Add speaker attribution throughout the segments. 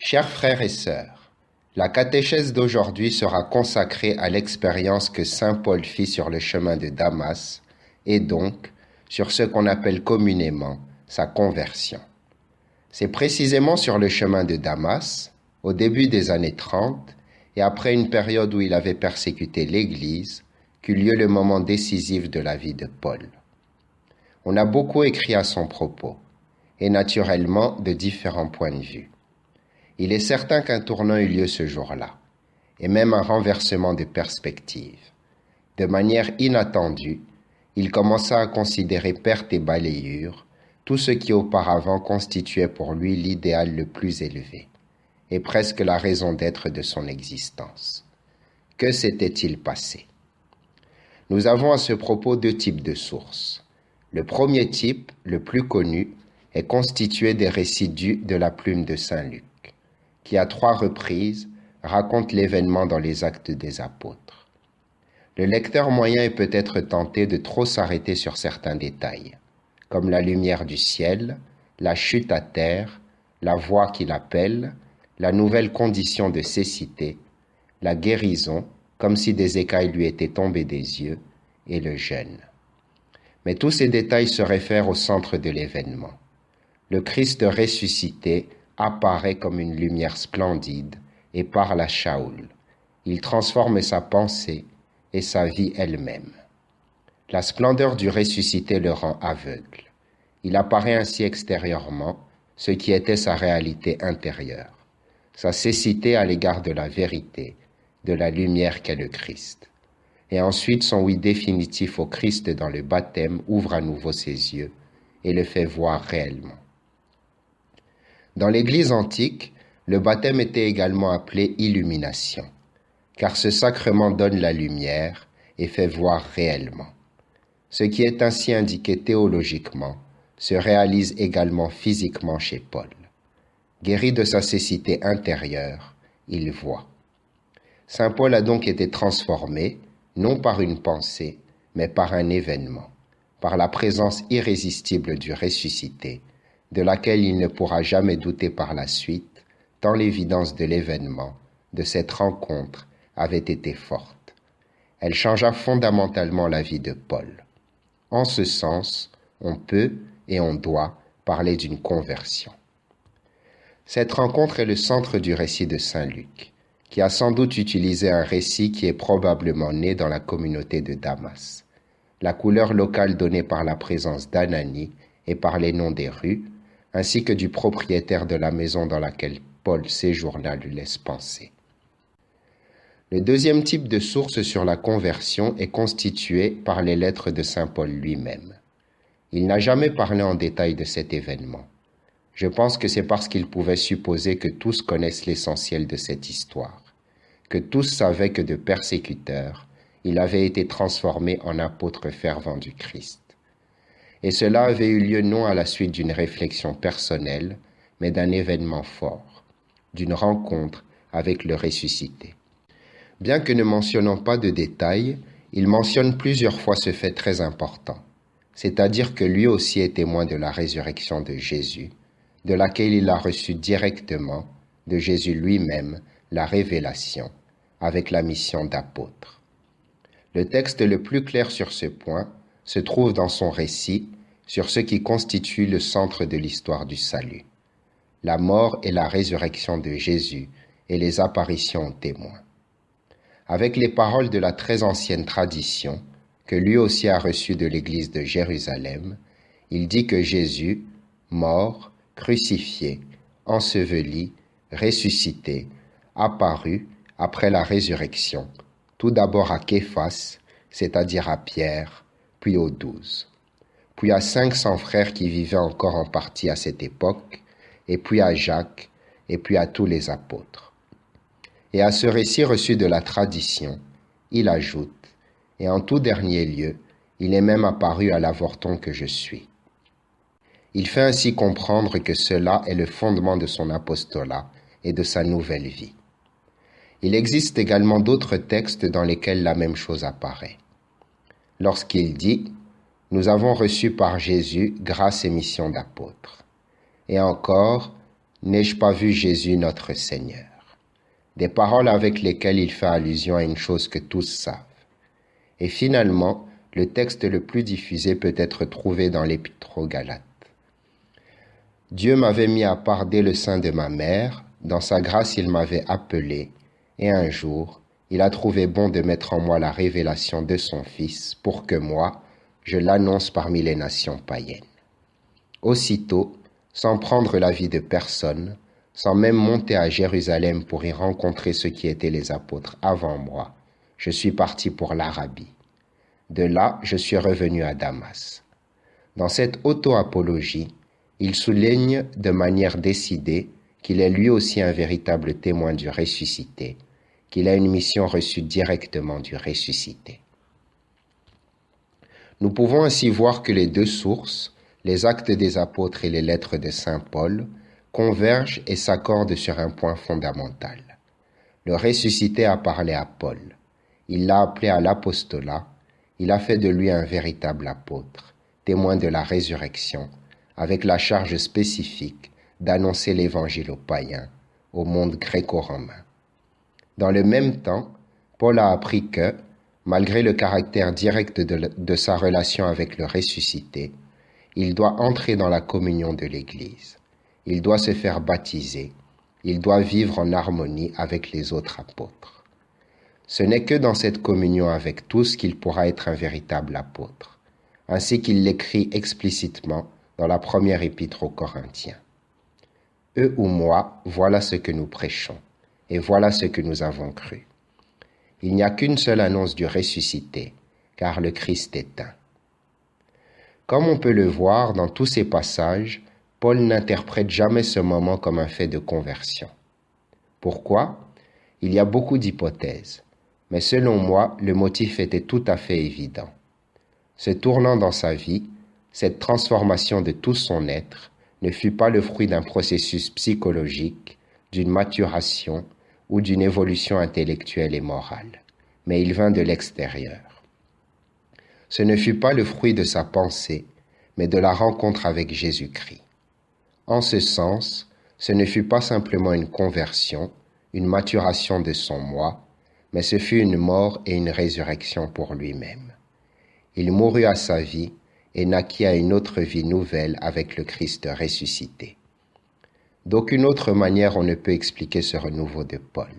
Speaker 1: Chers frères et sœurs, la catéchèse d'aujourd'hui sera consacrée à l'expérience que saint Paul fit sur le chemin de Damas et donc sur ce qu'on appelle communément sa conversion. C'est précisément sur le chemin de Damas, au début des années 30 et après une période où il avait persécuté l'Église, qu'eut lieu le moment décisif de la vie de Paul. On a beaucoup écrit à son propos, et naturellement de différents points de vue. Il est certain qu'un tournant eut lieu ce jour-là, et même un renversement de perspective. De manière inattendue, il commença à considérer perte et balayure tout ce qui auparavant constituait pour lui l'idéal le plus élevé, et presque la raison d'être de son existence. Que s'était-il passé? Nous avons à ce propos deux types de sources. Le premier type, le plus connu, est constitué des récits dus de la plume de saint Luc, qui à 3 reprises raconte l'événement dans les Actes des Apôtres. Le lecteur moyen est peut-être tenté de trop s'arrêter sur certains détails, comme la lumière du ciel, la chute à terre, la voix qui l'appelle, la nouvelle condition de cécité, la guérison, comme si des écailles lui étaient tombées des yeux, et le jeûne. Mais tous ces détails se réfèrent au centre de l'événement. Le Christ ressuscité apparaît comme une lumière splendide et parle à Shaoul. Il transforme sa pensée et sa vie elle-même. La splendeur du ressuscité le rend aveugle. Il apparaît ainsi extérieurement ce qui était sa réalité intérieure, sa cécité à l'égard de la vérité, de la lumière qu'est le Christ. Et ensuite son oui définitif au Christ dans le baptême ouvre à nouveau ses yeux et le fait voir réellement. Dans l'Église antique, le baptême était également appelé illumination, car ce sacrement donne la lumière et fait voir réellement. Ce qui est ainsi indiqué théologiquement se réalise également physiquement chez Paul. Guéri de sa cécité intérieure, il voit. Saint Paul a donc été transformé, non par une pensée, mais par un événement, par la présence irrésistible du ressuscité, de laquelle il ne pourra jamais douter par la suite, tant l'évidence de l'événement, de cette rencontre, avait été forte. Elle changea fondamentalement la vie de Paul. En ce sens, on peut et on doit parler d'une conversion. Cette rencontre est le centre du récit de saint Luc, qui a sans doute utilisé un récit qui est probablement né dans la communauté de Damas. La couleur locale donnée par la présence d'Ananie et par les noms des rues, ainsi que du propriétaire de la maison dans laquelle Paul séjourna lui laisse penser. Le deuxième type de source sur la conversion est constitué par les lettres de saint Paul lui-même. Il n'a jamais parlé en détail de cet événement. Je pense que c'est parce qu'il pouvait supposer que tous connaissent l'essentiel de cette histoire, que tous savaient que de persécuteur, il avait été transformé en apôtre fervent du Christ. Et cela avait eu lieu non à la suite d'une réflexion personnelle, mais d'un événement fort, d'une rencontre avec le ressuscité. Bien que ne mentionnant pas de détails, il mentionne plusieurs fois ce fait très important, c'est-à-dire que lui aussi est témoin de la résurrection de Jésus, de laquelle il a reçu directement, de Jésus lui-même, la révélation, avec la mission d'apôtre. Le texte le plus clair sur ce point se trouve dans son récit sur ce qui constitue le centre de l'histoire du salut, la mort et la résurrection de Jésus et les apparitions aux témoins. Avec les paroles de la très ancienne tradition, que lui aussi a reçues de l'Église de Jérusalem, il dit que Jésus, mort, crucifié, enseveli, ressuscité, apparut après la résurrection, tout d'abord à Képhas, c'est-à-dire à Pierre, puis aux 12, puis à 500 frères qui vivaient encore en partie à cette époque, et puis à Jacques, et puis à tous les apôtres. Et à ce récit reçu de la tradition, il ajoute, et en tout dernier lieu, il est même apparu à l'avorton que je suis. Il fait ainsi comprendre que cela est le fondement de son apostolat et de sa nouvelle vie. Il existe également d'autres textes dans lesquels la même chose apparaît. Lorsqu'il dit « Nous avons reçu par Jésus grâce et mission d'apôtre ». Et encore N'ai-je pas vu Jésus notre Seigneur? Des paroles avec lesquelles il fait allusion à une chose que tous savent. Et finalement, le texte le plus diffusé peut être trouvé dans l'Épître aux Galates. Dieu m'avait mis à part dès le sein de ma mère, dans sa grâce il m'avait appelé, et un jour, il a trouvé bon de mettre en moi la révélation de son Fils, pour que moi, je l'annonce parmi les nations païennes. Aussitôt, sans prendre l'avis de personne, sans même monter à Jérusalem pour y rencontrer ceux qui étaient les apôtres avant moi, je suis parti pour l'Arabie. De là, je suis revenu à Damas. Dans cette auto-apologie, il souligne de manière décidée qu'il est lui aussi un véritable témoin du ressuscité, qu'il a une mission reçue directement du ressuscité. Nous pouvons ainsi voir que les deux sources, les Actes des Apôtres et les Lettres de Saint Paul, convergent et s'accordent sur un point fondamental. Le ressuscité a parlé à Paul. Il l'a appelé à l'apostolat. Il a fait de lui un véritable apôtre, témoin de la résurrection, avec la charge spécifique d'annoncer l'évangile aux païens, au monde gréco-romain. Dans le même temps, Paul a appris que, malgré le caractère direct de sa relation avec le ressuscité, il doit entrer dans la communion de l'Église. Il doit se faire baptiser. Il doit vivre en harmonie avec les autres apôtres. Ce n'est que dans cette communion avec tous qu'il pourra être un véritable apôtre, ainsi qu'il l'écrit explicitement dans la première épître aux Corinthiens. Eux ou moi, voilà ce que nous prêchons, et voilà ce que nous avons cru. Il n'y a qu'une seule annonce du ressuscité, car le Christ est un. Comme on peut le voir dans tous ces passages, Paul n'interprète jamais ce moment comme un fait de conversion. Pourquoi? Il y a beaucoup d'hypothèses, mais selon moi, le motif était tout à fait évident. Ce tournant dans sa vie, cette transformation de tout son être, ne fut pas le fruit d'un processus psychologique, d'une maturation ou d'une évolution intellectuelle et morale, mais il vint de l'extérieur. Ce ne fut pas le fruit de sa pensée, mais de la rencontre avec Jésus-Christ. En ce sens, ce ne fut pas simplement une conversion, une maturation de son moi, mais ce fut une mort et une résurrection pour lui-même. Il mourut à sa vie et naquit à une autre vie nouvelle avec le Christ ressuscité. D'aucune autre manière on ne peut expliquer ce renouveau de Paul.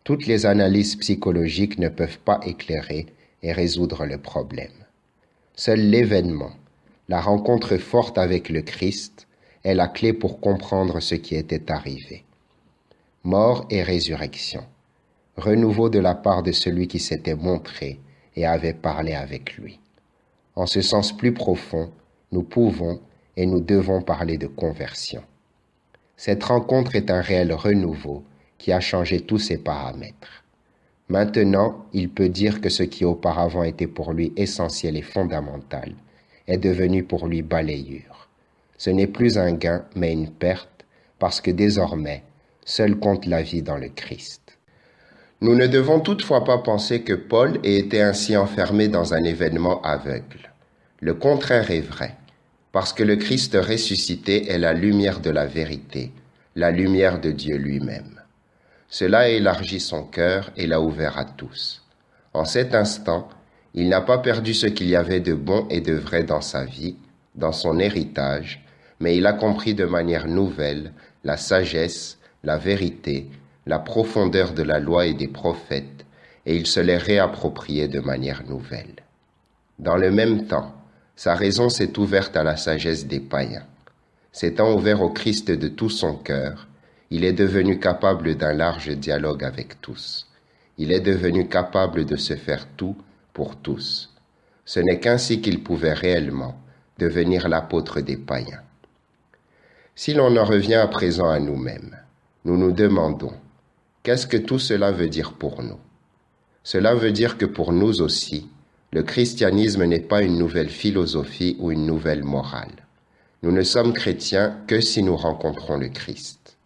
Speaker 1: Toutes les analyses psychologiques ne peuvent pas éclairer et résoudre le problème. Seul l'événement, la rencontre forte avec le Christ, est la clé pour comprendre ce qui était arrivé. Mort et résurrection, renouveau de la part de celui qui s'était montré et avait parlé avec lui. En ce sens plus profond, nous pouvons et nous devons parler de conversion. Cette rencontre est un réel renouveau qui a changé tous ses paramètres. Maintenant, il peut dire que ce qui auparavant était pour lui essentiel et fondamental est devenu pour lui balayure. Ce n'est plus un gain, mais une perte, parce que désormais, seul compte la vie dans le Christ. Nous ne devons toutefois pas penser que Paul ait été ainsi enfermé dans un événement aveugle. Le contraire est vrai, parce que le Christ ressuscité est la lumière de la vérité, la lumière de Dieu lui-même. Cela a élargi son cœur et l'a ouvert à tous. En cet instant, il n'a pas perdu ce qu'il y avait de bon et de vrai dans sa vie, dans son héritage, mais il a compris de manière nouvelle la sagesse, la vérité, la profondeur de la loi et des prophètes, et il se les réappropriait de manière nouvelle. Dans le même temps, sa raison s'est ouverte à la sagesse des païens. S'étant ouvert au Christ de tout son cœur, il est devenu capable d'un large dialogue avec tous. Il est devenu capable de se faire tout pour tous. Ce n'est qu'ainsi qu'il pouvait réellement devenir l'apôtre des païens. Si l'on en revient à présent à nous-mêmes, nous nous demandons, qu'est-ce que tout cela veut dire pour nous? Cela veut dire que pour nous aussi, le christianisme n'est pas une nouvelle philosophie ou une nouvelle morale. Nous ne sommes chrétiens que si nous rencontrons le Christ.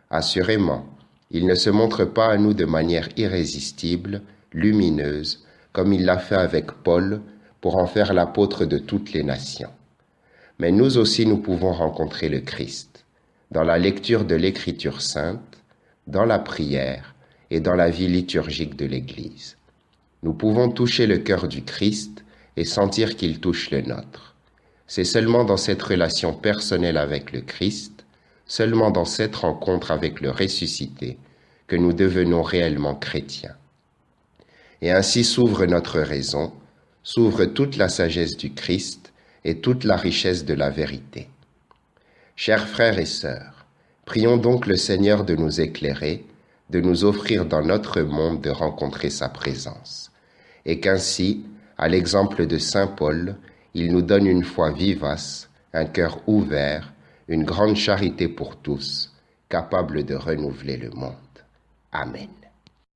Speaker 1: Assurément, il ne se montre pas à nous de manière irrésistible, lumineuse, comme il l'a fait avec Paul pour en faire l'apôtre de toutes les nations. Mais nous aussi nous pouvons rencontrer le Christ. dans la lecture de l'Écriture sainte, dans la prière et dans la vie liturgique de l'Église. Nous pouvons toucher le cœur du Christ et sentir qu'il touche le nôtre. C'est seulement dans cette relation personnelle avec le Christ, seulement dans cette rencontre avec le ressuscité, que nous devenons réellement chrétiens. Et ainsi s'ouvre notre raison, s'ouvre toute la sagesse du Christ et toute la richesse de la vérité. Chers frères et sœurs, prions donc le Seigneur de nous éclairer, de nous offrir dans notre monde de rencontrer sa présence, et qu'ainsi, à l'exemple de saint Paul, il nous donne une foi vivace, un cœur ouvert, une grande charité pour tous, capable de renouveler le monde. Amen.